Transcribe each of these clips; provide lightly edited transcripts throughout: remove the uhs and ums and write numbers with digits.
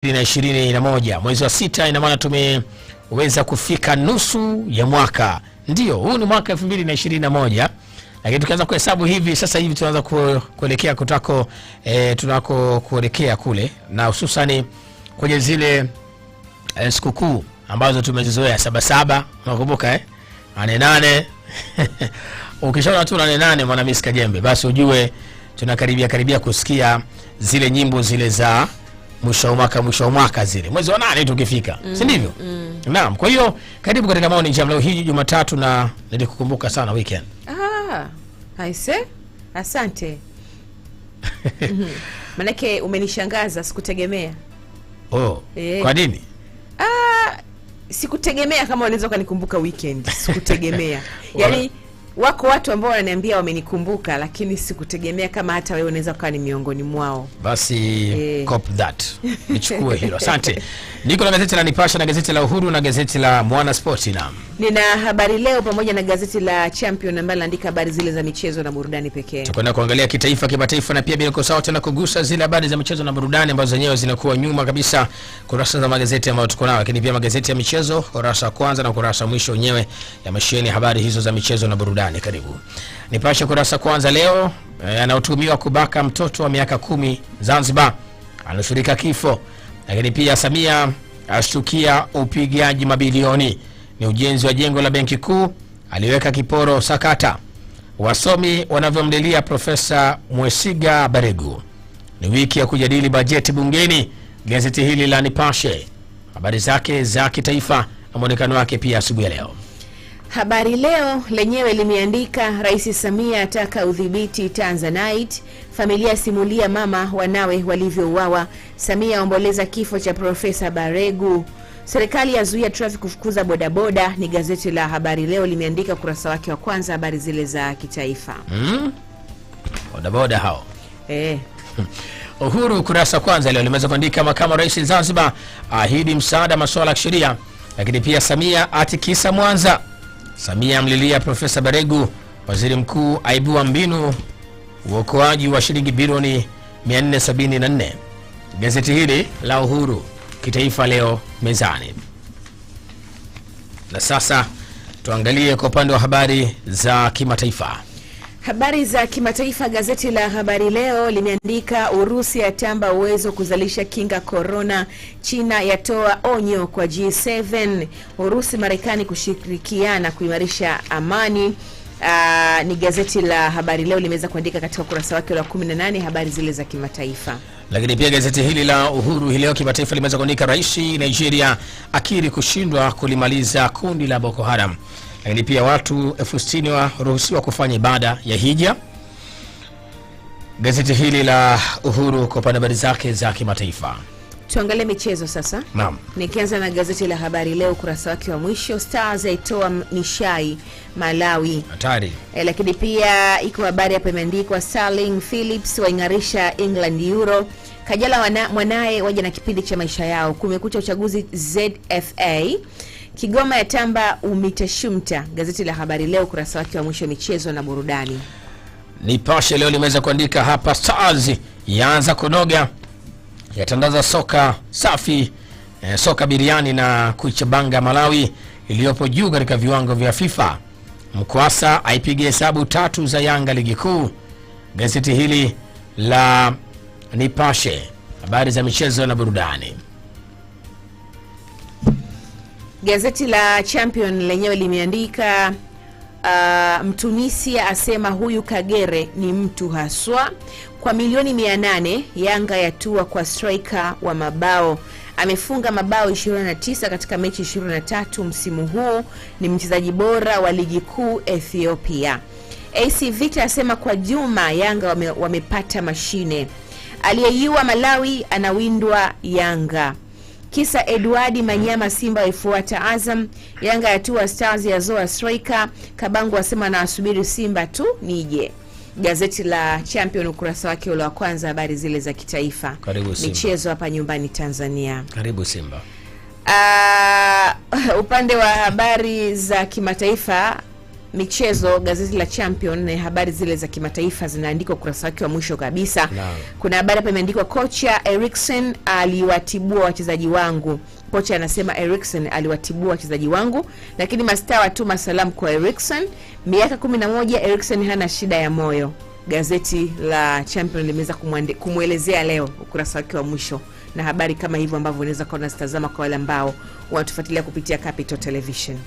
2021 mwezi wa 6, ina maana tumeweza kufika nusu ya mwaka. Ndio, huu ni mwaka 2021. Lakini tukianza kuhesabu hivi sasa hivi tunaanza kuelekea kutako tunako kuelekea kule, na hususan kwenye zile sikukuu ambazo tumezizoea 77, unakumbuka 88. Ukishaona tu 88 mwana Miska Jembe, basi ujue tunakaribia kusikia zile nyimbo zile za mwisho wa mwaka zile. Mwezi wa 8 tukifika. Si ndivyo? Naam, kwa hiyo karibu katika Morning Jam leo hii Jumatatu, na nilikukumbuka sana weekend. Haise, asante. Manake umenishangaza, sikutegemea. Kwa nini? Sikutegemea kama unaweza kunikumbuka weekend. Sikutegemea. Yaani wako watu ambao wananiambia wamenikumbuka, lakini sikutegemea kama hata wewe unaweza kuwa ni miongoni mwao. Basi cop that. Nichukue hilo. Asante. Niko na gazeti la Nipashe na gazeti la Uhuru na gazeti la Mwana Sport. Nina Habari Leo pamoja na gazeti la Champion ambalo linaandika habari zile za michezo na burudani pekee. Tutakwenda kuangalia kitaifa, kimataifa na pia bila kusahau tena kugusa zile habari za michezo na burudani ambazo zenyewe zinakuwa nyuma kabisa kurasa za magazeti ambayo tuko nayo, lakini pia magazeti ya michezo kurasa ya kwanza na kurasa mwisho wenyewe yamesheheni habari hizo za michezo na burudani. Karibu. Nipashe kurasa kwanza leo, anautumiwa kubaka mtoto wa miaka 10 Zanzibar anusurika kifo. Lakini pia Samia ashtukia upigaji mabilioni, ni ujenzi wa jengo la benki kuu, aliweka kiporo sakata. Wasomi wanavyomlilia Profesa Mwesiga Baregu, ni wiki ya kujadili bajeti bungeni. Gazeti hili la Nipashe habari zake za kitaifa na muonekano wake pia asubuhi ya leo. Habari Leo lenyewe limeandika Rais Samia ataka udhibiti Tanzanite, familia simulia mama wanawe walivyouawa, Samia omboleza kifo cha Profesa Baregu, serikali yazuia traffic kufukuza bodaboda. Ni gazeti la Habari Leo limeandika kurasa wake wa kwanza habari zile za kitaifa. Bodaboda hao. Uhuru kurasa kwanza leo limeweza kuandika makamu rais Zanzibar ahidi msaada masuala ya sheria, lakini pia Samia atikisa Mwanza. Samia amlilia Profesa Baregu, waziri mkuu aibua mbinu uokoaji wa shilingi bilioni 474. Gazeti hili la Uhuru kitaifa leo mezani. Na sasa tuangalie kwa upande wa habari za kimataifa. Habari za kimataifa, gazeti la Habari Leo limeandika Urusi yatamba uwezo kuzalisha kinga corona, China yatoa onyo kwa G7, Urusi Marekani kushirikiana kuimarisha amani. Ni gazeti la Habari Leo limeweza kuandika katika ukurasa wake wa 18 habari zile za kimataifa. Lakini pia gazeti hili la Uhuru leo kimataifa limeweza kuandika rais Nigeria akiri kushindwa kulimaliza kundi la Boko Haram. Lakini pia watu 60,000 waruhusiwa kufanya ibada ya hija. Gazeti hili la Uhuru kwa upande habari zake za kimataifa. Tuangalie michezo sasa. Naam. Nikianza na gazeti la Habari Leo kurasa wake wa mwisho, Stars yaitoa nishai Malawi. Hatari. Lakini pia iko habari hapa imeandikwa Sterling Phillips waingarisha England Euro. Kajala mwanae waje na kipindi cha maisha yao. Kumekucha uchaguzi ZFA. Kigoma yatamba umitashumta. Gazeti la Habari Leo kurasa wake wa mwisho michezo na burudani. Nipashe leo limeweza kuandika hapa Stars yaanza kunoga, yatandaza soka safi, soka biriani na kuichabanga Malawi iliyopo juu katika viwango vya FIFA. Mkwasa aipigia hesabu 3 za Yanga ligi kuu. Gazeti hili la Nipashe habari za michezo na burudani. Gazeti la Champion lenyewe limeandika Mtunisia asema huyu Kagere ni mtu haswa. Kwa milioni 800 Yanga yatua kwa striker wa mabao, amefunga mabao 29 katika mechi 23 msimu huu, ni mchezaji bora wa ligi kuu Ethiopia. AC Vita asema kwa Juma Yanga wamepata mashine, aliyeiua Malawi anawindwa Yanga. Kisa Edward Manyama Simba ifuata Azam, Yanga yatua Stars yazoa striker, Kabangu asema na asubiri Simba tu nije. Gazeti la Champion ukurasa wake ule wa kwanza habari zile za kitaifa. Michezo hapa nyumbani Tanzania. Karibu Simba. Upande wa habari za kimataifa michezo, gazeti la Champion na habari zile za kimataifa zinaandikwa ukurasa wake wa mwisho kabisa. Kuna habari hapa imeandikwa kocha Eriksen aliwatibua wachezaji wangu. Kocha anasema Eriksen aliwatibua wachezaji wangu, lakini mastaa watuma salamu kwa Eriksen. Miaka 11 Eriksen hana shida ya moyo. Gazeti la Champion limeweza kumuelezea leo ukurasa wake wa mwisho, na habari kama hivyo ambavyo unaweza kuona zitazama kwa wale ambao wanatufuatilia kupitia Capital Television.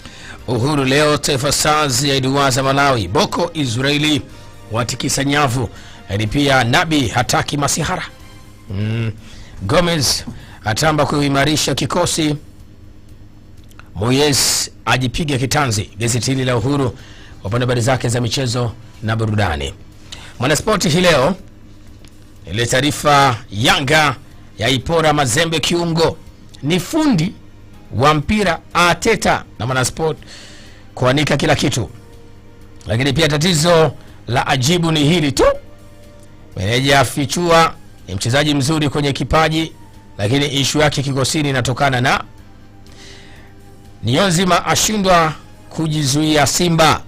Uhuru leo, Taifa Stars ya Iduaza Malawi, Boko Israeli watikisa nyavu, hadi pia Nabi hataki masihara. Gomez atamba kuimarisha kikosi, Moyes ajipiga kitanzi. Gazeti hili la Uhuru upande habari zake za michezo na burudani. Mwanaspoti hii leo ile taarifa, Yanga ya ipora Mazembe kiungo, ni fundi wa mpira Ateta na Mwanasport kuanika kila kitu. Lakini pia tatizo la ajibu ni hili tu, meneja afichua ni mchezaji mzuri kwenye kipaji, lakini ishu yake kikosini inatokana na Niyonzima ashindwa kujizuia Simba.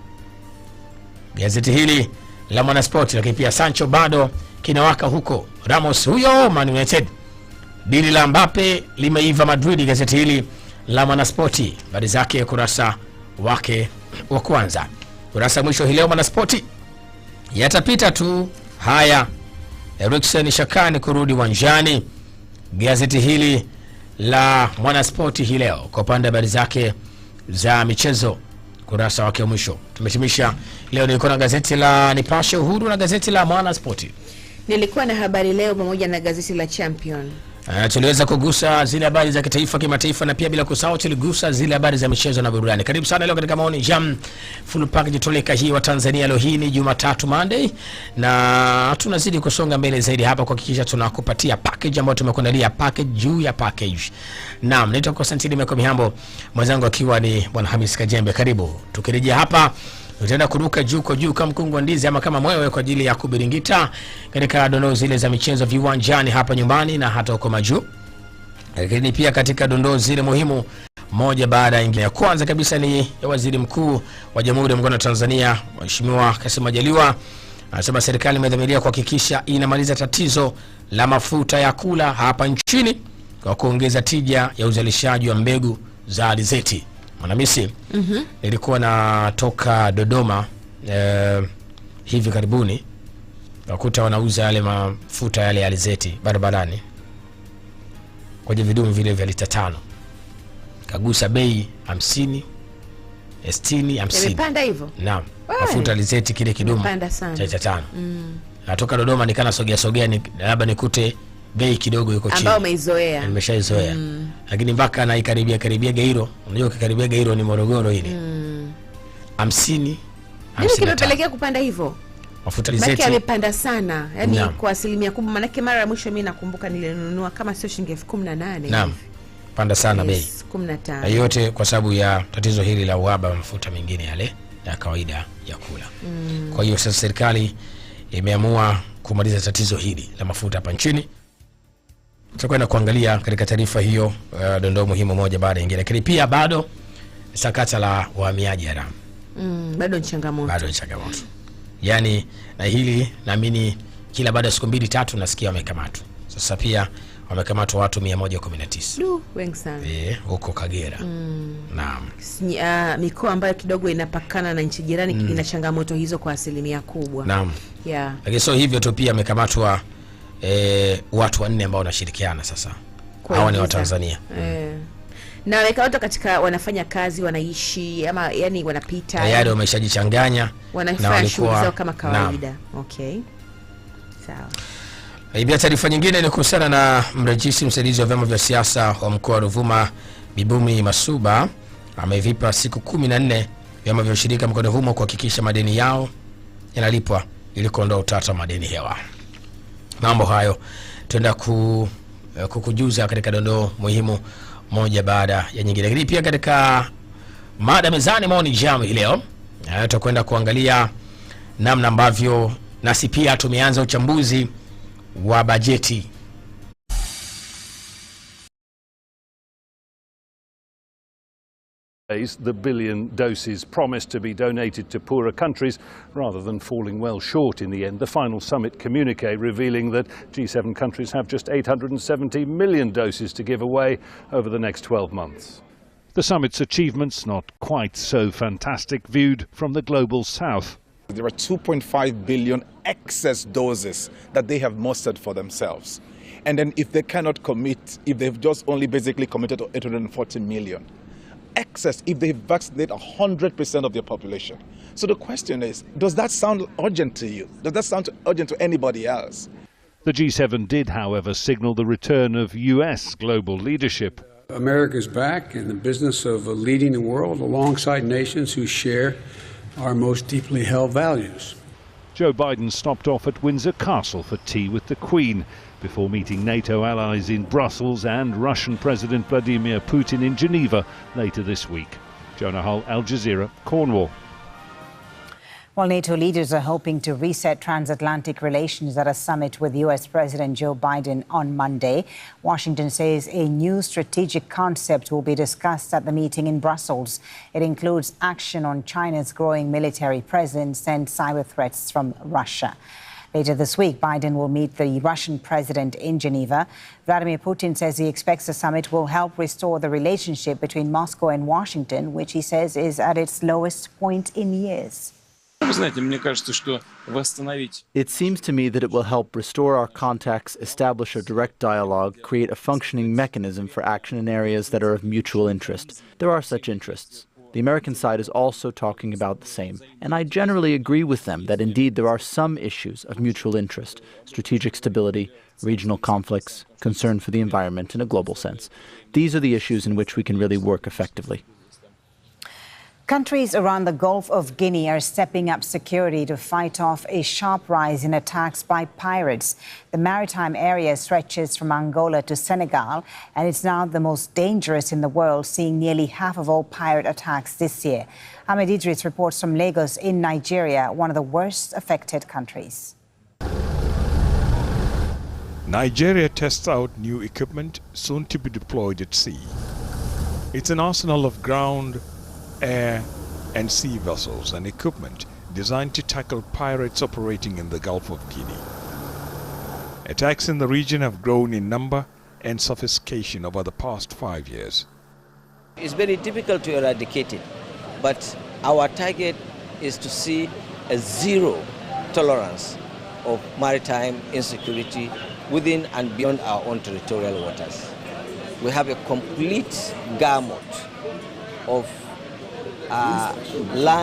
Gazeti hili la Mwanasport. Lakini pia Sancho bado kinawaka huko, Ramos huyo Man United, dili la Mbappe limeiva Madrid. Gazeti hili la Mwanasport, habari zake kurasa wake wa kwanza. Kurasa mwisho hii leo Mwanasport, yatapita tu haya, Eriksen shakani kurudi uwanjani. Gazeti hili la Mwanasport hii leo kwa upande habari zake za michezo kurasa wake wa mwisho. Tumetimisha leo, nilikuwa na gazeti la Nipashe, Uhuru na gazeti la Mwanasport. Nilikuwa na Habari Leo pamoja na gazeti la Champion. Tuliweza kugusa zile habari za kitaifa, kimataifa, na pia bila kusahau tuligusa zile habari za michezo na burudani. Karibu sana leo katika Maoni Jam full package toleka hii wa Tanzania. Leo hii ni Jumatatu, Monday, na tunazidi kusonga mbele zaidi hapa kuhakikisha tunakupatia package ambayo tumekuandalia, package juu ya package. Naam, naitwa Constantine Meko Mihambo, mwenzangu akiwa ni Bwana Hamis Kajembe. Karibu. Tukirejea hapa tutaenda kuruka juu kwa juu kama mkungu wa ndizi ama kama mwewe kwa ajili ya kubiringita katika dondoo zile za michezo viwanjani hapa nyumbani na hata huko majuu. Lakini pia katika dondoo zile muhimu moja baada ya nyingine. Ya kwanza kabisa ni ya Waziri Mkuu wa Jamhuri ya Muungano wa Tanzania Mheshimiwa Kassim Majaliwa, anasema serikali imedhamiria kuhakikisha inamaliza tatizo la mafuta ya kula hapa nchini kwa kuongeza tija ya uzalishaji wa mbegu za alizeti. Mwanamisi, nilikuwa natoka Dodoma hivi karibuni, wakuta wanauza yale mafuta yale ya alizeti barabarani kwenye vidumu vile vya lita 5. Kagusa bei 50, 60, 50. Imepanda hivyo? Naam. Mafuta alizeti kile kidumu cha 5. Natoka Dodoma nikana sogea labda nikute bei kidogo yuko chini ambao umeizoea. Nimeshaizoea. Lakini mpaka na karibia Gairo, unajua ukikaribia Gairo ni Morogoro ile. 50. Nini kimepelekea kupanda hivyo? Mafuta alizeti yamepanda sana, yani kwa asilimia kubwa. Manake mara ya mwisho mimi nakumbuka nilinunua kama sio shilingi 18. Naam. Panda sana bei. 15. Yote kwa sababu ya tatizo hili la uhaba wa mafuta mengine yale ya kawaida ya kula. Kwa hiyo sasa serikali imeamua kumaliza tatizo hili la mafuta hapa nchini. Tutakwenda kuangalia katika taarifa hiyo dondoo muhimu moja baada ya nyingine. Lakini pia bado sakata la wahamiaji haramu. Bado ni changamoto. Yaani na hili naamini kila baada ya siku 2-3 nasikia wamekamatwa. Sasa pia wamekamatwa watu 119. Wengi sana. Huko Kagera. Naam. Mikoa ambayo kidogo inapakana na nchi jirani ina changamoto hizo kwa asilimia kubwa. Naam. Lakini sio hivyo tu, pia wamekamatwa watu 4 ambao wanashirikiana sasa. Hawa ni wa Tanzania. Na wamekamatwa katika wanafanya kazi, wanaishi ama yani wanapita. Tayari wameshajichanganya wanafanya shughuli zao kama kawaida. Okay. Sawa. Ibia taarifa nyingine ni kuhusiana na mrejisi msaidizi wa vyama vya siasa wa mkoa wa Ruvuma Bibumi Masuba amevipa siku 14 vyama vya ushirika mkoani humo kuhakikisha madeni yao yanalipwa ili kuondoa utata wa madeni hewa. Mambo hayo tuenda kukujuza katika dondoo muhimu moja baada ya nyingine. Lakini pia katika mada mezani Maoni Jam leo tutakwenda kuangalia namna ambavyo nasi pia tumeanza uchambuzi wa bajeti The billion doses promised to be donated to poorer countries rather than falling well short in the end. The final summit communique revealing that G7 countries have just 870 million doses to give away over the next 12 months. The summit's achievements not quite so fantastic viewed from the global south. There are 2.5 billion excess doses that they have mustered for themselves. And then if they cannot commit, if they've just only basically committed to 840 million, excess if they vaccinate 100% of their population. So the question is, does that sound urgent to you? Does that sound urgent to anybody else? The G7 did, however, signal the return of US global leadership. America's back in the business of leading the world alongside nations who share our most deeply held values. Joe Biden stopped off at Windsor Castle for tea with the Queen before meeting NATO allies in Brussels and Russian President Vladimir Putin in Geneva later this week. Jonah Hull, Al Jazeera, Cornwall. Well, NATO leaders are hoping to reset transatlantic relations at a summit with US President Joe Biden on Monday. Washington says a new strategic concept will be discussed at the meeting in Brussels. It includes action on China's growing military presence and cyber threats from Russia. Later this week, Biden will meet the Russian president in Geneva. Vladimir Putin says he expects the summit will help restore the relationship between Moscow and Washington, which he says is at its lowest point in years. It seems to me that it will help restore our contacts, establish a direct dialogue, create a functioning mechanism for action in areas that are of mutual interest. There are such interests. The American side is also talking about the same. And I generally agree with them that indeed there are some issues of mutual interest: strategic stability, regional conflicts, concern for the environment in a global sense. These are the issues in which we can really work effectively. Countries around the Gulf of Guinea are stepping up security to fight off a sharp rise in attacks by pirates. The maritime area stretches from Angola to Senegal, and it's now the most dangerous in the world, seeing nearly half of all pirate attacks this year. Ahmed Idris reports from Lagos in Nigeria, one of the worst affected countries. Nigeria tests out new equipment soon to be deployed at sea. It's an arsenal of ground, air and sea vessels and equipment designed to tackle pirates operating in the Gulf of Guinea. Attacks in the region have grown in number and sophistication over the past 5 years. It's very difficult to eradicate it, but our target is to see a zero tolerance of maritime insecurity within and beyond our own territorial waters. We have a complete gamut of land